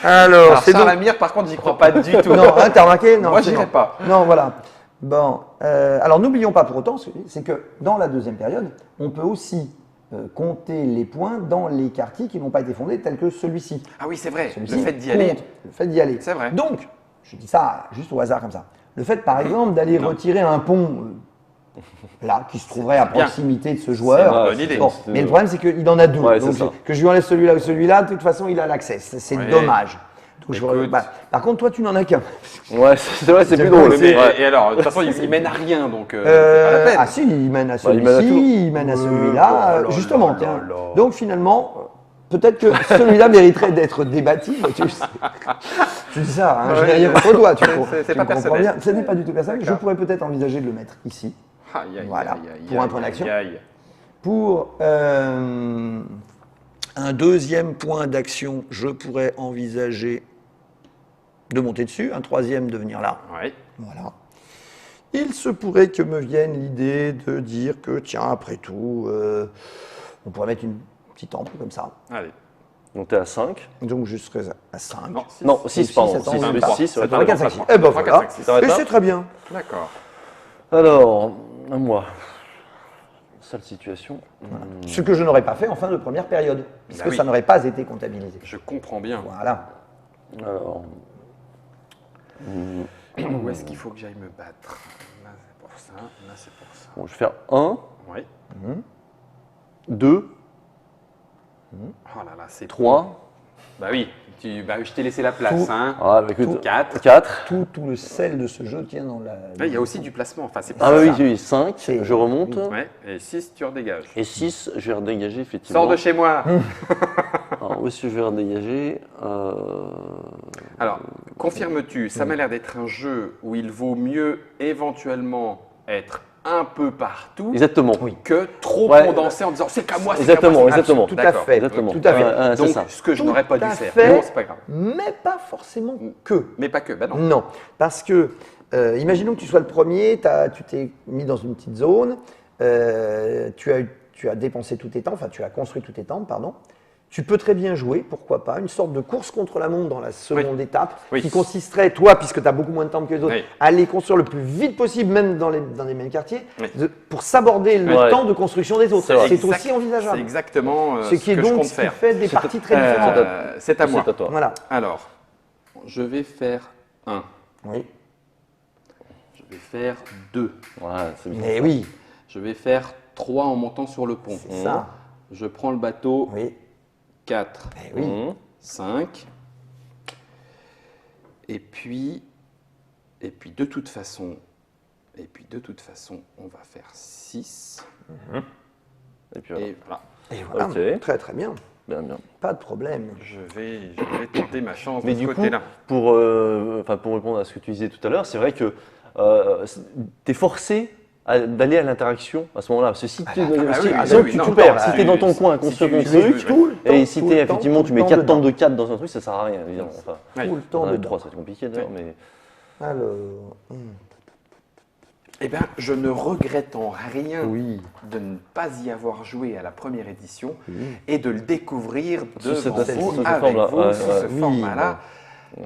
Alors, c'est Charles donc. Amir, par contre, j'y crois pas du tout. Non, hein, t'as remarqué? Non, Moi, c'est j'irai non. pas. Non, voilà. Bon, alors n'oublions pas pour autant, c'est que dans la deuxième période, on peut aussi compter les points dans les quartiers qui n'ont pas été fondés, tels que celui-ci. Ah oui, c'est vrai. Le Celui-ci fait d'y aller. compte, le fait d'y aller. C'est vrai. Donc, je dis ça juste au hasard comme ça. Le fait, par exemple, d'aller retirer un pont là, qui se trouverait à bien. proximité de ce joueur. C'est une bonne idée. Bon, mais le problème, c'est qu'il en a 2. Ouais, donc, c'est ça. que je lui enlève celui-là ou celui-là, de toute façon, il a l'accès. C'est Ouais. dommage. Donc, Écoute. par contre, toi, tu n'en as qu'un. Ouais, c'est vrai, c'est plus C'est drôle. vrai, Mais, Ouais. et alors, de toute façon, il mène à rien, donc c'est pas la peine. Ah si, il mène à il mène à tout. celui-ci, il mène à celui-là, Oh là justement. là Tiens. là là. Donc finalement, peut-être que celui-là mériterait d'être débattu. Mais tu sais. Je dis ça, hein, je n'ai rien contre toi. Tu c'est tu pas me comprends personnel. bien. Ce n'est pas du tout personnel. Je D'accord. pourrais peut-être envisager de le mettre ici. Aïe, aïe, Voilà, aïe, aïe, pour un aïe, point d'action. aïe, aïe. Pour un deuxième point d'action, je pourrais envisager de monter dessus, un troisième de venir là. Ouais. Voilà. Il se pourrait que me vienne l'idée de dire que, tiens, après tout, on pourrait mettre une petite ample comme ça. Allez. Donc t'es à 5. Donc je serais à 5. Non, six. Non, 6, pardon. sept, 6, sept, le sept, 6, sept, ouais, 3, 4, 5, 6. trois, Eh ben trois, voilà. quatre, cinq, six. T'arrêtes Et là c'est très bien. D'accord. Alors, à moi. Sale situation. Ce que je n'aurais pas fait en fin de première période, puisque oui. ça n'aurait pas été comptabilisé. Je comprends bien. Voilà. Alors, Où est-ce qu'il faut que j'aille me battre? Là, c'est pour ça. Là, c'est pour ça. bon, je vais faire 1, Oui. 2, Oh là là, c'est 3. Bah oui. Je t'ai laissé la place. Tout. Hein. Ah, bah écoute, 4. 4. Tout le sel de ce jeu tient dans la. Là, il y a aussi du placement. Enfin, c'est pas Ah, ça. oui, j'ai eu 5. C'est- Je remonte. Ouais. Et 6, tu redégages. Et 6, je vais redégager effectivement. Sors de chez moi. Alors, où est-ce que je vais redégager Alors, confirmes-tu, ça m'a l'air d'être un jeu où il vaut mieux éventuellement être un peu partout Exactement. que trop condensé en disant c'est qu'à moi, c'est qu'à Exactement, moi. exactement. Tout à fait. Exactement. Tout à fait. Donc, ça. ce que je n'aurais pas dû faire. fait. Non, c'est pas grave. Mais pas forcément que. Mais pas que, bah non. Non, parce que, imaginons que tu sois le premier, tu t'es mis dans une petite zone, tu as dépensé tous tes temps, enfin tu as construit tous tes temps, pardon. Tu peux très bien jouer, pourquoi pas, une sorte de course contre la montre dans la seconde étape, qui consisterait, toi, puisque tu as beaucoup moins de temps que les autres, à aller construire le plus vite possible, même dans les mêmes quartiers, pour s'aborder le temps de construction des autres. C'est aussi envisageable. C'est exactement ce qui est que donc je compte ce qui faire. fait des parties très différentes. C'est à moi. C'est à toi. Voilà. Alors, je vais faire 1. Oui. Je vais faire 2. Voilà, c'est bien. Mais oui, Je vais faire 3 en montant sur le pont. c'est ça. Je prends le bateau. Oui. 4. Eh oui. 5. Et puis de toute façon, on va faire 6. Et puis voilà. Et voilà. Et voilà, Ok. très très bien. Bien, bien. Pas de problème. Je vais tenter ma chance Mais de ce du coup, côté-là. pour répondre à ce que tu disais tout à l'heure, c'est vrai que tu es forcé d'aller à l'interaction à ce moment-là. Parce que si tu perds, si tu es dans ton coin à construire ton truc, et si tu effectivement tu mets 4 temps de 4 dans un truc, ça sert à rien, évidemment. Enfin, Tout le temps de dedans. 3, ça va être compliqué d'ailleurs, mais. Alors, Eh bien, je ne regrette en rien oui. de ne pas y avoir joué à la première édition et de le découvrir Sous cette- devant sous vous, cette avec forme-là. vous, Ouais, sous ouais. ce Oui, format-là.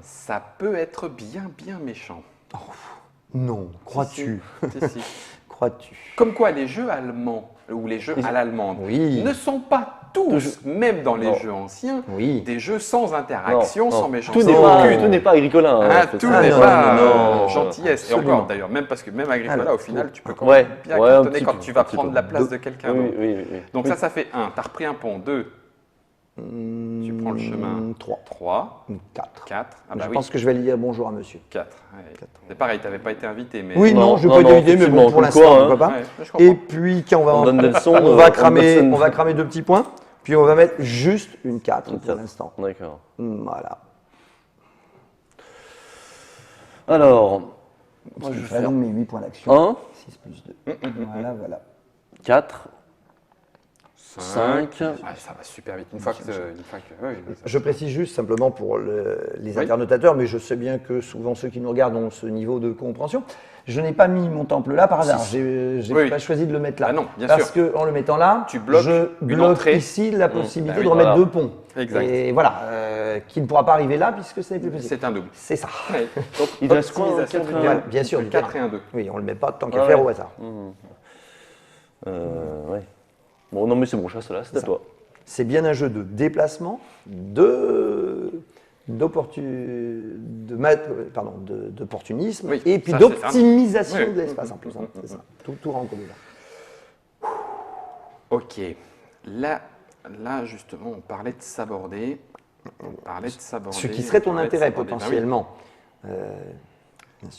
Ça peut être bien méchant. Non, crois-tu? Si, si. Crois-tu? Comme quoi, les jeux allemands ou les jeux à l'allemande Oui. ne sont pas tous, même dans les jeux anciens, Oui. des jeux sans interaction, sans méchanceté Tout n'est pas agricola. hein, en fait. tout Ah, n'est non, pas non, gentillesse. absolument. Et encore, d'ailleurs, même parce que même Agricola, Alors, au final, tu peux quand ouais, même bien ouais, un cartonner petit quand peu, tu vas un petit prendre peu. la place de quelqu'un Oui, d'autre. oui, oui. Donc Oui. ça fait 1. Tu as repris un pont. 2. Tu prends le chemin. 3. 3. 4. 4. Ah Je bah oui, pense que je vais dire bonjour à monsieur. 4. C'est pareil, tu n'avais pas été invité. Mais... Oui, non, je n'ai pas non, été idée, mais bon, effectivement, pour comme quoi, l'instant, hein. pourquoi pas. Ouais, je comprends. Et puis, quand On donne des leçons, on va personne- cramer 2 petits points, puis on va mettre juste une 4 Une pour quatre. l'instant. D'accord. Voilà. Alors, moi je vais Je faire donc mes 8 points d'action. 1, 6 plus 2. Voilà. 4, 5. 5. Ça va super vite. Une fois que oui, Je précise juste simplement pour les internotateurs, mais je sais bien que souvent ceux qui nous regardent ont ce niveau de compréhension. Je n'ai pas mis mon temple là par hasard. J'ai pas choisi de le mettre là. Ah non, bien parce sûr. qu'en le mettant là, Tu bloques je une bloque entrée. ici la possibilité Bah oui, de remettre voilà. 2 ponts. Exact. Et voilà, qui ne pourra pas arriver là puisque ce n'est plus possible. c'est un double. C'est ça. Ouais. Donc, Il reste quoi, optimisation quatre du et un terrain. Bien sûr, du 4 et terrain. 1 2. Oui, on ne le met pas tant qu'à Ah faire ouais. au hasard. Ouais. Bon, non, mais c'est bon, je reste là, c'est à toi. C'est bien un jeu de déplacement, d'opportunisme Oui, et puis ça, d'optimisation c'est ça. de l'espace en plus. hein, c'est ça. Tout rentre dedans. Ok. Là, justement, on parlait de s'aborder. Ce qui serait ton on parlait de intérêt s'aborder. Bah oui. potentiellement.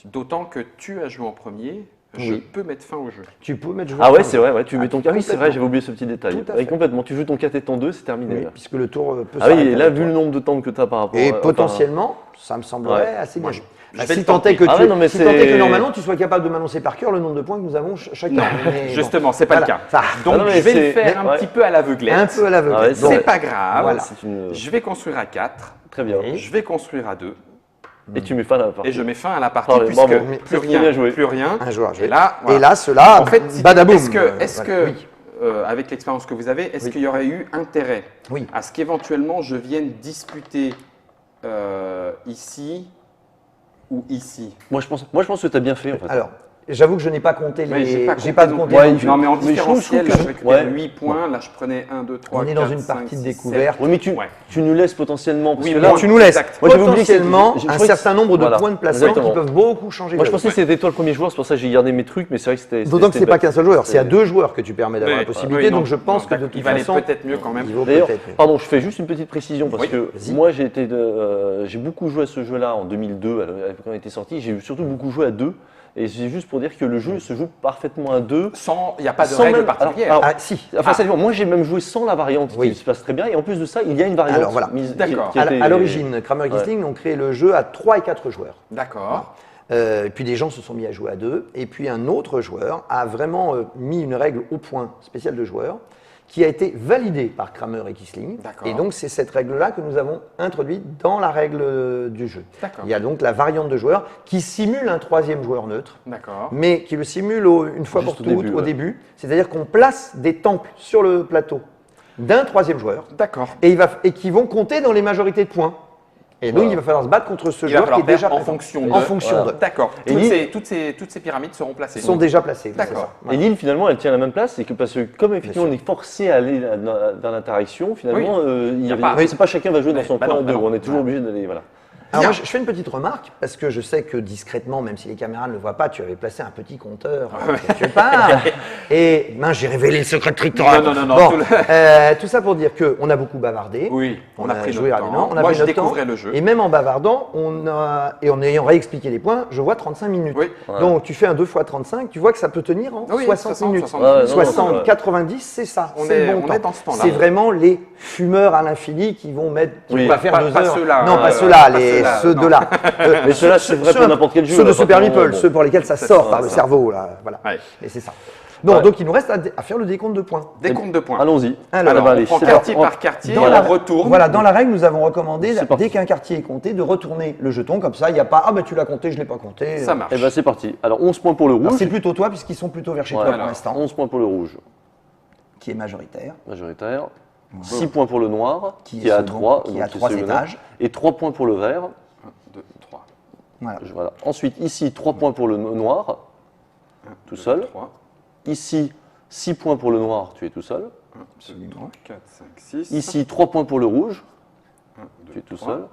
D'autant que tu as joué en premier, je Oui. peux mettre fin au jeu. Tu peux mettre Ah ouais, c'est vrai, ouais, tu mets ton oui, c'est vrai, complètement. j'avais oublié ce petit détail. Tout à Ouais, fait. complètement, tu joues ton 4 et ton 2, c'est terminé. Oui, là. puisque le tour peut Ah oui, s'arrêter et là, avec vu toi. le nombre de temps que tu as par rapport Et enfin, potentiellement, ça me semblerait Ouais. assez Moi, bien. je vais Si le tant est tenter. que, Ah ouais, non, mais si tant est que c'est- normalement tu sois capable de m'annoncer par cœur le nombre de points que nous avons chacun. Mais bon. Justement, c'est pas Voilà. le cas. Donc, Ah non, mais je vais le c'est- faire un ouais. petit peu à l'aveuglette. Un peu à l'aveugle. Ah ouais, Donc, C'est pas grave. Voilà. C'est une... Je vais construire à 4. Très bien. Oui. Je vais construire à 2. Et tu mets fin à la partie. Et je mets fin à la partie Bravo, puisque bravo. plus C'est bien joué. rien. un joueur. Et là, voilà. Et là, cela, En fait, si- badaboum. est-ce que, Voilà. Oui. avec l'expérience que vous avez, est-ce Oui. qu'il y aurait eu intérêt Oui. à ce qu'éventuellement je vienne disputer ici ou ici? Moi, je pense que tu as bien fait, en fait. Alors, j'avoue que je n'ai pas compté Oui, les. j'ai pas de compté compter. non plus. Non, mais en Mais je trouve différentiel, que là, je je- récupère ouais. 8 points. Là, je prenais 1, 2, 3, On est 4, dans une 5, partie de 6, découverte. Oui, mais tu nous laisses potentiellement. Parce Oui, que moi, là, Tu nous laisses Exact. Moi, j'avais oublié que potentiellement c'était- je un croyais que- certain nombre de voilà. points de placement qui Exactement. peuvent beaucoup changer. Moi, je la pensais donne. que c'était toi le premier joueur, c'est pour ça que j'ai gardé mes trucs, mais c'est vrai que c'était. D'autant que c'est pas qu'un seul joueur, c'est à 2 joueurs que tu permets d'avoir Oui, la possibilité. oui, non, Donc je pense non, que de d'accord. toute Il valait façon, peut-être mieux quand même. il vaut D'ailleurs, peut-être. oui. pardon, je fais juste une petite précision parce Oui, que vas-y. moi j'ai beaucoup joué à ce jeu-là en 2002, quand il était sorti. J'ai surtout beaucoup joué à 2. Et c'est juste pour dire que le jeu se joue parfaitement à 2. Il n'y a pas de Sans règle même- particulière. alors, Ah si. Enfin, ça dépend. Moi, j'ai même joué sans la variante Oui. qui se passe très bien. Et en plus de ça, il y a une variante. Alors, voilà. mise- D'accord. qui À était- l'origine, Kramer et Kissling ont créé le jeu à 3 et 4 joueurs. D'accord. Puis des gens se sont mis à jouer à 2. Et puis un autre joueur a vraiment mis une règle au point spéciale de joueur qui a été validée par Kramer et Kissling. Et donc c'est cette règle-là que nous avons introduite dans la règle du jeu. Il y a donc la variante de joueur qui simule un troisième joueur neutre, mais qui le simule une fois pour toutes au début. C'est-à-dire qu'on place des temples sur le plateau d'un troisième joueur et qui vont compter dans les majorités de points. Et donc, il va falloir se battre contre ce joueur qui est déjà en fonction de. D'accord. Toutes ces pyramides seront placées. Sont déjà placées. D'accord. Et l'île, finalement, elle tient la même place, parce que comme effectivement on est forcé à aller dans l'interaction, finalement, c'est pas chacun va jouer dans son coin. On est toujours obligé d'aller. Voilà. Alors moi, je fais une petite remarque, parce que je sais que discrètement, même si les caméras ne le voient pas, tu avais placé un petit compteur quelque part. Et j'ai révélé le secret de Trictor. Non. Tout ça pour dire qu'on a beaucoup bavardé. Oui, on a pris joué notre temps. On a Moi, pris je notre découvrais temps. le jeu. Et même en bavardant, en ayant réexpliqué les points, je vois 35 minutes. Oui. Donc tu fais un 2 x 35, tu vois que ça peut tenir en 60 minutes. 60, 90, c'est ça. C'est bon temps. Dans ce temps-là. C'est vraiment les fumeurs à l'infini qui vont faire 2 heures. Ceux-là. Non, pas ceux-là, ceux de là. Mais ceux-là, c'est vrai pour n'importe quel jeu. Ceux de Super Meeple, ceux pour lesquels ça sort par le cerveau. Là, voilà. Et c'est ça. Donc il nous reste à faire le décompte de points. Décompte de points. Allons-y. Alors, on prend quartier par quartier et on retourne. Voilà, dans la règle, nous avons recommandé, dès qu'un quartier est compté, de retourner le jeton. Comme ça, il n'y a pas « Ah, tu l'as compté, je ne l'ai pas compté ». Ça marche. Et bien, c'est parti. Alors, 11 points pour le rouge. C'est plutôt toi, puisqu'ils sont plutôt vers chez toi pour l'instant. 11 points pour le rouge. Qui est majoritaire. 6 points pour le noir, qui est à 3. Qui a 3 étages. Et 3 points pour le vert. 1, 2, 3. Voilà. Ensuite, ici, 3 points pour le noir, tout seul. 3. Ici, 6 points pour le noir, tu es tout seul. 1, 2, 3, 4, 5, 6. Ici, 3 points pour le rouge, 1, 2, tu es tout 3. seul.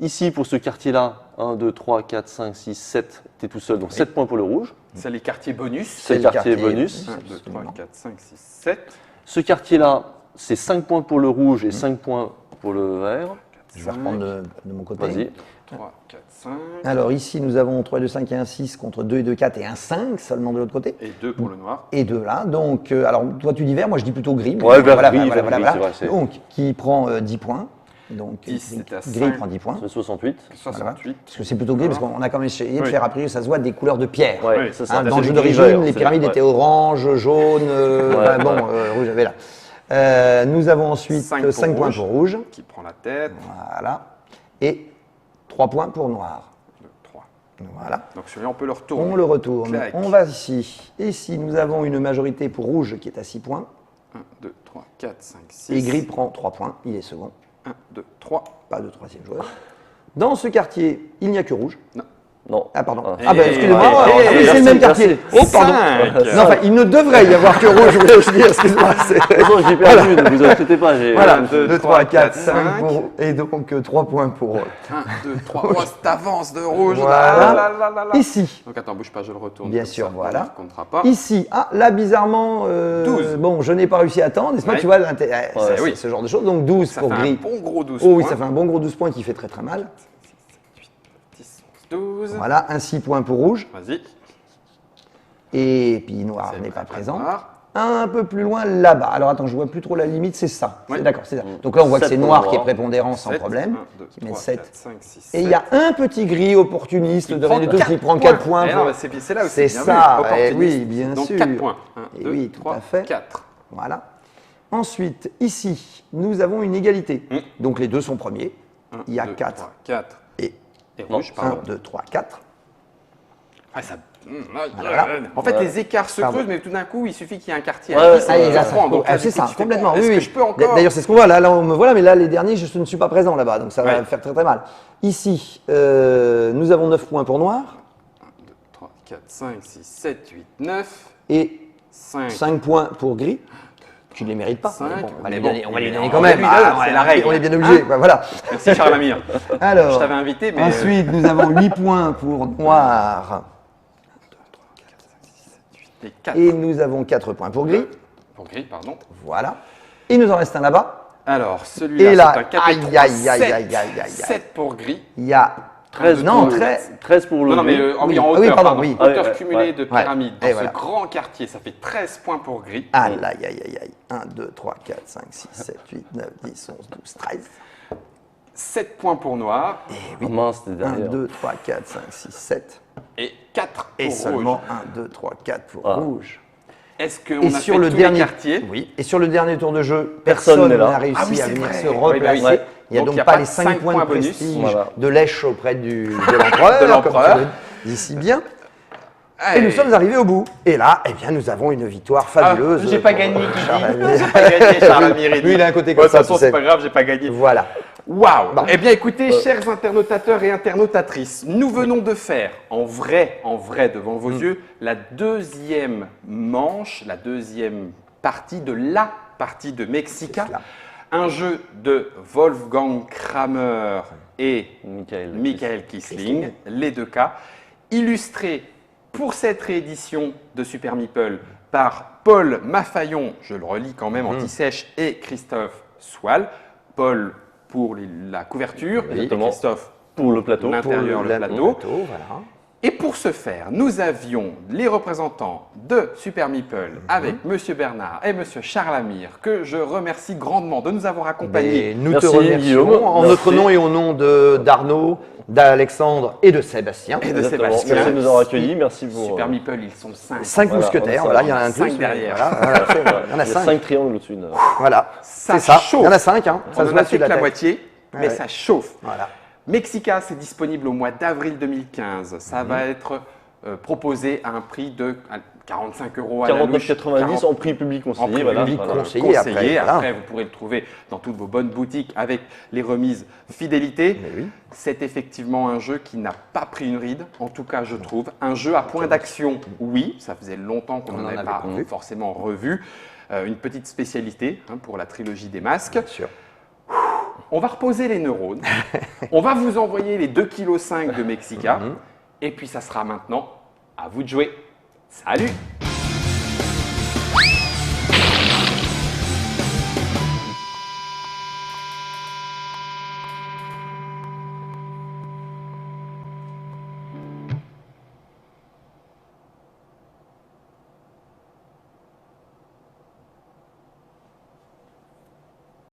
Ici, pour ce quartier-là, 1, 2, 3, 4, 5, 6, 7, tu es tout seul, donc 7 points pour le rouge. C'est les quartiers bonus. C'est le quartier bonus. 1, 2, 3, 4, 5, 6, 7. Ce quartier-là, c'est 5 points pour le rouge et 5 points pour le vert. Je vais reprendre de mon côté. Vas-y. 3, 4, 5. Alors ici, nous avons 3, 2, 5 et 1, 6 contre 2 et 2, 4 et 1, 5 seulement de l'autre côté. Et 2 pour le noir. Et 2 là. Donc, alors toi tu dis vert, moi je dis plutôt gris. Ouais, vert, gris, c'est vrai. Donc, qui prend 10 points. Donc, 10, gris prend 10 points. 68. 68. Parce que c'est plutôt gris, parce qu'on a quand même essayé de faire a priori, ça se voit, des couleurs de pierre. Ouais, ça, dans le jeu d'origine, les pyramides étaient orange, jaune, rouge avait là. Nous avons ensuite 5 points pour rouge. Qui prend la tête. Voilà. Et 3 points pour noir. 3. Voilà. Donc celui-là, on peut le retourner. On le retourne. Clac. On va ici. Ici, nous avons une majorité pour rouge qui est à 6 points. 1, 2, 3, 4, 5, 6. Et gris prend 3 points. Il est second. 1, 2, 3. Pas de troisième joueur. Dans ce quartier, il n'y a que rouge. Non. Ah, pardon. Ah, excusez-moi. C'est le même quartier. Oh, pardon. Non, enfin, il ne devrait y avoir que rouge, je voulais dire. Excusez-moi. Non, j'ai perdu, ne vous inquiétez pas. Voilà, 2, 3, 4, 5. Et donc 3 points pour. 1, 2, 3. Oh, cette avance de rouge. Voilà. Ici. Donc attends, bouge pas, je le retourne. Bien sûr, voilà. On ne comptera pas. Ici, là, bizarrement. 12. Bon, je n'ai pas réussi à attendre. N'est-ce pas, tu vois, ce genre de choses. Donc 12 pour gris. Ça fait un bon gros 12 points. Oh oui, points. ça fait un bon gros 12 points qui fait très très mal. 12. Voilà, un 6 points pour rouge. Vas-y. Et puis noir n'est pas présent. Un peu plus loin là-bas. Alors attends, je vois plus trop la limite, c'est ça. Oui. D'accord, c'est ça. Donc là, on voit que c'est noir qui est prépondérant 7, sans problème. 1, 2, qui met 3, 7. 4, 5, 6, Et il y a un petit gris opportuniste de rien du tout qui prend 4 points. C'est là où c'est bien ça, vu, oui, bien donc, sûr. 4 points. 1, 2, oui, 3, tout à fait. 4. Voilà. Ensuite, ici, nous avons une égalité. Donc les deux sont premiers. Il y a 4. 3, 4. Et rouge, 1, 2, 3, 4. Ah, ça... Voilà. En fait, les écarts se creusent, mais tout d'un coup, il suffit qu'il y ait un quartier Ouais, à 10, c'est ça, complètement. Est-ce que je peux encore... D'ailleurs, c'est ce qu'on voit. Là, on me voit là, mais là, les derniers, je ne suis pas présent là-bas, donc ça va faire très très mal. Ici, nous avons 9 points pour noir. 1, 2, 3, 4, 5, 6, 7, 8, 9. Et 5 points pour gris. Tu ne les mérites pas. 5, on va les donner quand même. C'est la règle. On est bien obligé. Voilà. Merci, Charles Amir. Alors, je t'avais invité, mais... Ensuite, nous avons 8 points pour noir. Et nous avons 4 points pour gris. Pour gris, pardon. Voilà. Il nous en reste un là-bas. Alors, celui-là, c'est un 4 et 3, aïe. 7 pour gris. Il y a 13 pour le non, mais oui, en hauteur, pardon, oui. Hauteur cumulée de pyramide. Dans ce grand quartier, ça fait 13 points pour gris. Aïe. 1, 2, 3, 4, 5, 6, 7, 8, 9, 10, 11, 12, 13. 7 points pour noir. Et Oh mince, c'était 1, derrière. 2, 3, 4, 5, 6, 7. Et 4 pour Et rouge. seulement 1, 2, 3, 4 pour Ah. rouge. Est-ce qu'on Et a sur fait le tous dernier les quartiers? Oui. Et sur le dernier tour de jeu, Personne personne n'est là. n'a réussi Ah oui, à c'est venir vrai. se Oui, replacer. bah oui. Il n'y a Donc, donc pas les 5 5 points de points bonus. prestige Voilà. de lèche auprès de l'empereur, De l'empereur. comme tu le dis si bien. Et Allez. nous sommes arrivés au bout. Et là, eh bien, nous avons une victoire fabuleuse. j'ai pas pour, gagné, qui Charles dit. Amir. J'ai pas gagné, Charles Amir, il dit. Lui, il a un côté Bon, comme de toute ça, façon, tu c'est sais. pas grave, j'ai pas gagné. Voilà. Waouh Bon. Eh bien, écoutez, chers internautateurs et internautatrices, nous venons de faire, en vrai, devant vos yeux, la deuxième manche, la deuxième partie de la partie de Mexica. C'est cela. Un jeu de Wolfgang Kramer et Michael Kisling, les deux cas, illustré pour cette réédition de Super Meeple par Paul Maffaillon, je le relis quand même, anti-sèche, et Christophe Swal. Paul pour la couverture, et Exactement. Christophe Pour le plateau. l'intérieur, le la- plateau. voilà. Et pour ce faire, nous avions les représentants de Super Meeple avec Monsieur Bernard et Monsieur Charles Amir, que je remercie grandement de nous avoir accompagnés. Et nous Merci, te remercions Guillaume. en Merci. notre nom et au nom d'Arnaud, d'Alexandre et de Sébastien. Et de Exactement. Sébastien. Merci de nous avoir accueillis. Merci pour. Super Meeple, ils sont 5. 5 Voilà, mousquetaires, on voilà, sait. il y en a un de 5 plus. derrière. Voilà, il y en a 5. 5 triangles au-dessus. Voilà, Ça c'est ça. chauffe. Il y en a 5, hein. On Ça se en voit a sur fait que la la tête. moitié, mais Ouais. ça chauffe. Voilà. Mexica, c'est disponible au mois d'avril 2015. Ça va être proposé à un prix de 45 € à la louche. 49,90 en prix public En conseillé. prix Voilà. public Voilà. conseillé. conseillé. après, voilà. Vous pourrez le trouver dans toutes vos bonnes boutiques avec les remises fidélité. Mais oui. C'est effectivement un jeu qui n'a pas pris une ride, en tout cas je trouve. Un jeu à point d'action, oui, ça faisait longtemps qu'on On n'en en avait avait pas pas vu. forcément revu. Une petite spécialité pour la trilogie des masques. Bien sûr. On va reposer les neurones. On va vous envoyer les 2,5 kg de Mexica. Et puis ça sera maintenant à vous de jouer. Salut!